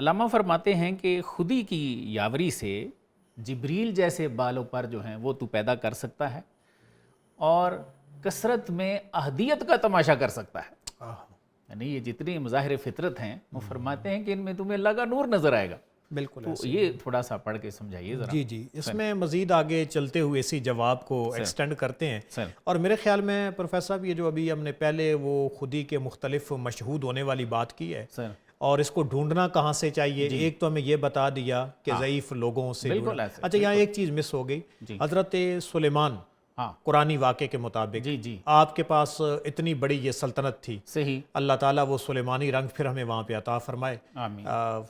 علامہ فرماتے ہیں کہ خودی کی یاوری سے جبریل جیسے بالوں پر جو ہیں وہ تو پیدا کر سکتا ہے اور کثرت میں احدیت کا تماشا کر سکتا ہے. یعنی یہ جتنی مظاہر فطرت ہیں وہ فرماتے ہیں کہ ان میں تمہیں اللہ کا نور نظر آئے گا. بالکل تو یہ تھوڑا سا پڑھ کے سمجھائیے ذرا. جی اس میں مزید آگے چلتے ہوئے اسی جواب کو ایکسٹینڈ کرتے ہیں. اور میرے خیال میں پروفیسر صاحب یہ جو ابھی ہم نے پہلے وہ خودی کے مختلف مشہود ہونے والی بات کی ہے اور اس کو ڈھونڈنا کہاں سے چاہیے، ایک تو ہمیں یہ بتا دیا کہ ضعیف لوگوں سے. اچھا یہاں ایک چیز مس ہو گئی. حضرت سلیمان قرآنی واقعے کے مطابق آپ کے پاس اتنی بڑی یہ سلطنت تھی، صحیح، اللہ تعالیٰ وہ سلیمانی رنگ پھر ہمیں وہاں پہ عطا فرمائے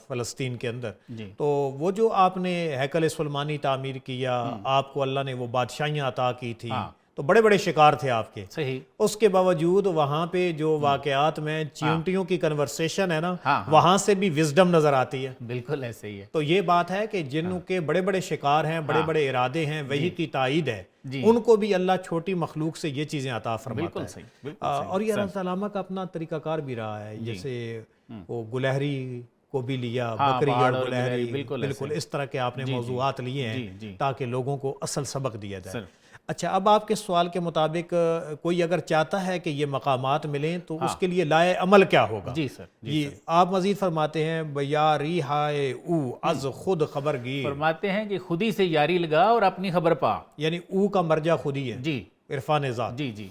فلسطین کے اندر. تو وہ جو آپ نے ہیکل سلیمانی تعمیر کیا، آپ کو اللہ نے وہ بادشاہیاں عطا کی تھی، تو بڑے بڑے شکار تھے آپ کے. صحیح. اس کے باوجود وہاں پہ جو واقعات میں چیونٹیوں کی کنورسیشن ہے نا، وہاں سے بھی وزڈم نظر آتی ہے. بالکل ایسے ہی ہے. تو یہ بات ہے کہ جن کے بڑے بڑے شکار ہیں، بڑے بڑے ارادے ہیں، وہی کی تائید ہے، ان کو بھی اللہ چھوٹی مخلوق سے یہ چیزیں عطا فرماتا ہے. اور یہ حضرت علامہ کا اپنا طریقہ کار بھی رہا ہے. جیسے وہ گلہری کو بھی لیا، بکری اور گلہری، بالکل اس طرح کے آپ نے موضوعات لیے ہیں تاکہ لوگوں کو اصل سبق دیا جائے. اچھا اب آپ کے سوال کے مطابق کوئی اگر چاہتا ہے کہ یہ مقامات ملیں تو اس کے لیے لائے عمل کیا ہوگا؟ جی سر. یہ آپ مزید فرماتے ہیں بیا ریحائے او از خود خبر گیر، فرماتے ہیں کہ خودی سے یاری لگا اور اپنی خبر پا. یعنی او کا مرجع خودی ہے، جی، عرفان ذات. جی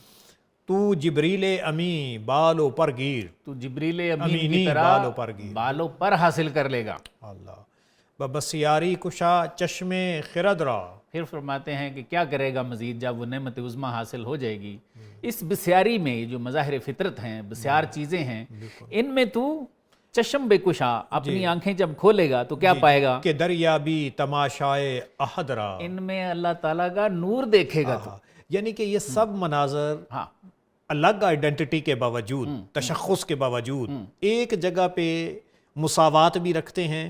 تو جبریل امی بالو پر گیر، تو جبریل امین کی طرح بالوں پر حاصل کر لے گا. اللہ بسیاری کشا چشم خرد را. پھر فرماتے ہیں کہ کیا کرے گا مزید جب وہ نعمت عظمیٰ حاصل ہو جائے گی. اس بسیاری میں جو مظاہر فطرت ہیں، بسیار چیزیں ہیں، ان میں تو چشم بے کشا اپنی آنکھیں جب کھولے گا تو کیا پائے گا کہ دریا بھی تماشائے احد را، ان میں اللہ تعالیٰ کا نور دیکھے گا. تو یعنی کہ یہ سب مناظر الگ آئیڈینٹی کے باوجود، تشخص کے باوجود ایک جگہ پہ مساوات بھی رکھتے ہیں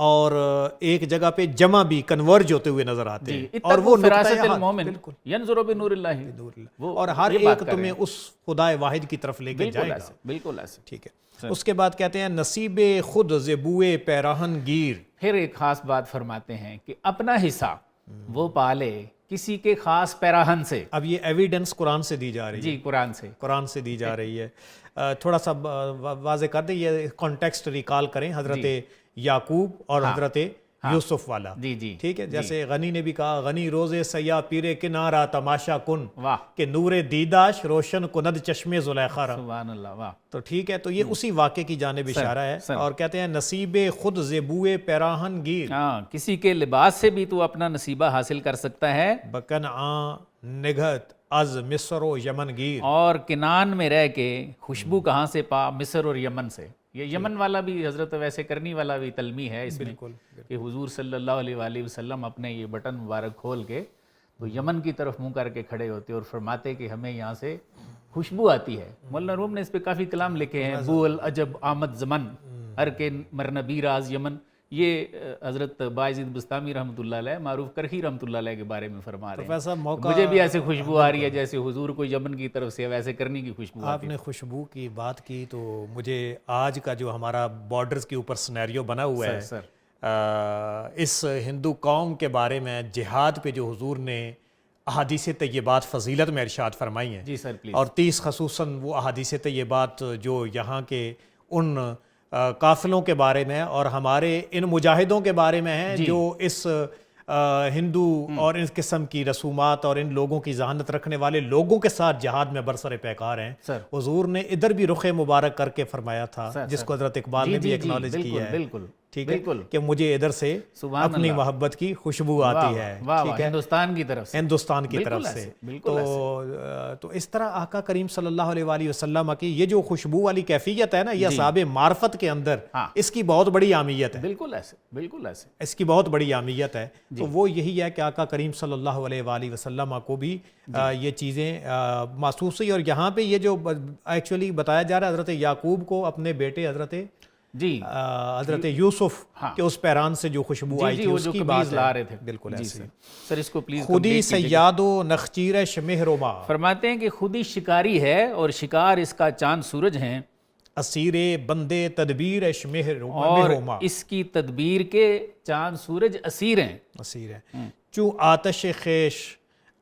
اور ایک جگہ پہ جمع بھی کنورج ہوتے ہوئے نظر آتے ہیں. اور وہ فراست المومن ینظر بنور اللہ، اور ہر ایک تمہیں اس خدا واحد کی طرف لے کے جائے گا. بالکل ایسے. ٹھیک ہے. اس کے بعد کہتے ہیں نصیب خود زبوئے پیراہن گیر. پھر ایک خاص بات فرماتے ہیں کہ اپنا حصہ وہ پالے کسی کے خاص پیراہن سے. اب یہ ایویڈنس قرآن سے دی جا رہی ہے. جی، قرآن سے دی جا رہی ہے. تھوڑا سا واضح کر دیں، یہ کانٹیکسٹ ریکال کریں حضرت یعقوب اور حضرت یوسف والا. جی ٹھیک ہے. جیسے غنی نے بھی کہا غنی روزے سیاہ پیرے کنارہ تماشا کن، کہ نور دیداش روشن کند چشم زلیخا را. سبحان اللہ. واہ. تو ٹھیک ہے. تو یہ اسی واقعے کی جانب اشارہ ہے. اور کہتے ہیں نصیب خود زبوئے پیراہن گیر. کسی کے لباس سے بھی تو اپنا نصیبہ حاصل کر سکتا ہے. بکن نگھت از مصر و یمن گیر. اور کنان میں رہ کے خوشبو کہاں سے پا؟ مصر اور یمن سے. یہ یمن والا بھی حضرت ویسے کرنی والا بھی تلمی ہے اس میں کہ حضور صلی اللہ علیہ وآلہ وسلم اپنے یہ بٹن مبارک کھول کے تو یمن کی طرف منہ کر کے کھڑے ہوتے اور فرماتے کہ ہمیں یہاں سے خوشبو آتی ہے. مولانا روم نے اس پہ کافی کلام لکھے ہیں. بو العجب آمد زمن ہر کے مرنبی راز یمن. یہ حضرت باعزید بستامی رحمۃ اللہ علیہ، معروف کرخی رحمۃ اللہ علیہ کے بارے میں فرما رہے ہیں. مجھے بھی ایسے خوشبو آ رہی ہے جیسے حضور کو یمن کی طرف سے ویسے کرنی کی خوشبو. آپ نے خوشبو کی بات کی تو مجھے آج کا جو ہمارا بارڈرز کے اوپر سینیریو بنا ہوا ہے، اس ہندو قوم کے بارے میں جہاد پہ جو حضور نے احادیث طیبات فضیلت میں ارشاد فرمائی ہیں. جی سر پلیز. اور 30 خصوصاً وہ احادیث طیبات جو یہاں کے ان قافلوں کے بارے میں اور ہمارے ان مجاہدوں کے بارے میں ہیں جو اس ہندو اور اس قسم کی رسومات اور ان لوگوں کی ذہانت رکھنے والے لوگوں کے ساتھ جہاد میں برسر پیکار ہیں. حضور نے ادھر بھی رخ مبارک کر کے فرمایا تھا، جس کو حضرت اقبال نے بھی ایکنالج کیا ہے. ٹھیک ہے کہ مجھے ادھر سے اپنی محبت کی خوشبو آتی ہے. ٹھیک ہے. ہندوستان کی طرف سے. تو اس طرح آقا کریم صلی اللہ علیہ وآلہ وسلم کی یہ جو خوشبو والی کیفیت ہے نا، یہ اصحاب معرفت کے اندر اس کی بہت بڑی اہمیت ہے. بالکل ایسے اس کی بہت بڑی اہمیت ہے. تو وہ یہی ہے کہ آقا کریم صلی اللہ علیہ وآلہ وسلم کو بھی یہ چیزیں محسوس ہوئی. اور یہاں پہ یہ جو ایکچولی بتایا جا رہا ہے، حضرت یعقوب کو اپنے بیٹے حضرت یوسف کے اس پیران سے جو خوشبو آئی تھی اس کی بات لا رہے تھے. بالکل ایسے. سر اس کو پلیز. خودی سیاد و نخچیر شمہر و ما. فرماتے ہیں کہ خودی شکاری ہے اور شکار اس کا چاند سورج ہیں. اسیر بندے تدبیر مہر اور ہوما، اس کی تدبیر کے چاند سورج اسیر ہیں. اسیر ہے. چوں آتش خیش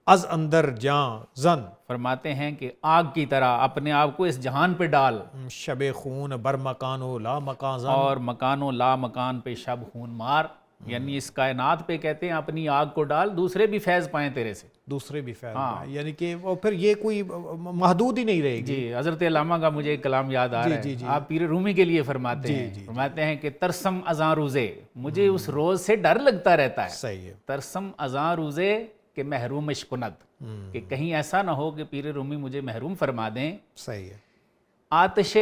از اندر جاں زن، فرماتے ہیں کہ آگ کی طرح اپنے آپ کو اس جہان پہ ڈال، شب خون بر مکان و لا مکان زن، اور مکان و لا مکان پہ شب خون مار. یعنی اس کائنات پہ کہتے ہیں اپنی آگ کو ڈال، دوسرے بھی فیض پائیں تیرے سے. دوسرے بھی فیض ہیں. یعنی کہ وہ پھر یہ کوئی محدود ہی نہیں رہے گی. جی حضرت علامہ کا مجھے ایک کلام یاد آ رہا ہے. آپ پیر رومی کے لیے فرماتے ہیں، فرماتے ہیں کہ ترسم ازاں روزے، مجھے اس روز سے ڈر لگتا رہتا ہے. صحیح ہے. ترسم ازاں روزے کہ محرومش کند، کہ کہیں ایسا نہ ہو کہ پیر رومی مجھے محروم فرما دیں. صحیح ہے. آتش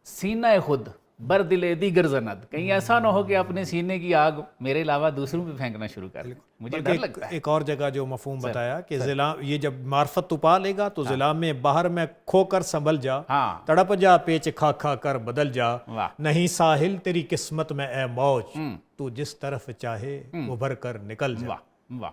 سینہ خود بر دل دیگر زند، کہیں ایسا نہ ہو کہ اپنے سینے کی آگ میرے علاوہ دوسروں پہ پھینکنا شروع کر. مجھے ڈر لگتا ہے. ایک اور جگہ جو مفہوم بتایا کہ ضلع یہ جب معرفت تو پا لے گا تو ضلع میں باہر میں کھو کر سنبھل جا، تڑپ جا پیچ کھا کھا کر بدل جا، نہیں ساحل تیری قسمت میں اے موج، تو جس طرف چاہے ابھر کر نکل جا. واہ.